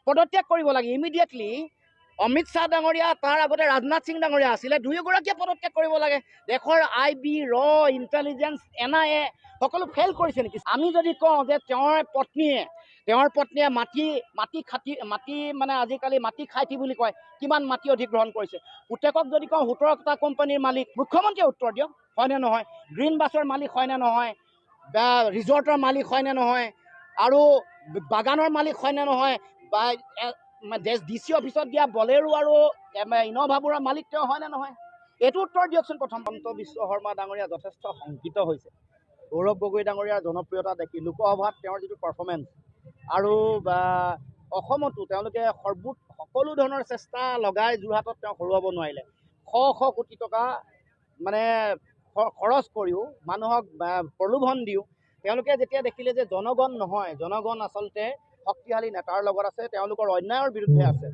পদত্যাগ কৰিব লাগে ইমিডিয়েটলি। অমিত শ্বাহ ডাঙৰীয়া, তাৰ আগতে ৰাজনাথ সিং ডাঙৰীয়া আছিলে, দুয়োগৰাকীয়ে পদত্যাগ কৰিব লাগে। দেশৰ IB, ইণ্টেলিজেঞ্চ, NIA সকলো ফেইল কৰিছে নেকি? আমি যদি কওঁ যে তেওঁৰ পত্নীয়ে মাটি মানে আজিকালি মাটি খাইটি বুলি কয়, কিমান মাটি অধিগ্ৰহণ কৰিছে। পুতেকক যদি কওঁ 17টা কোম্পানীৰ মালিক, মুখ্যমন্ত্ৰীয়ে উত্তৰ দিয়ক, হয়নে নহয়? গ্ৰীণ বাছৰ মালিক হয়নে নহয়? বা ৰিজৰ্টৰ মালিক হয়নে নহয়? আৰু বাগানৰ মালিক হয়নে নহয়? বা DC অফিসত দিয়া বলেৰো আৰু ইন'ভাবোৰৰ মালিক তেওঁ হয়নে নহয়? এইটো উত্তৰ দিয়কচোন প্ৰথম। হিমন্ত বিশ্ব শৰ্মা ডাঙৰীয়া যথেষ্ট শংকিত হৈছে। গৌৰৱ গগৈ ডাঙৰীয়াৰ জনপ্ৰিয়তা দেখি লোকসভাত তেওঁৰ যিটো পাৰফৰ্মেঞ্চ আৰু অসমতো তেওঁলোকে সকলো ধৰণৰ চেষ্টা লগাই যোৰহাটত তেওঁ হৰুৱাব নোৱাৰিলে। শ কোটি টকা মানে খৰচ কৰিও মানুহক প্ৰলোভন দিও তেওঁলোকে যেতিয়া দেখিলে যে জনগণ নহয়, জনগণ আচলতে শক্তিশালী নেতাৰ লগত আছে, তেওঁলোকৰ অন্যায়ৰ বিৰুদ্ধে আছে,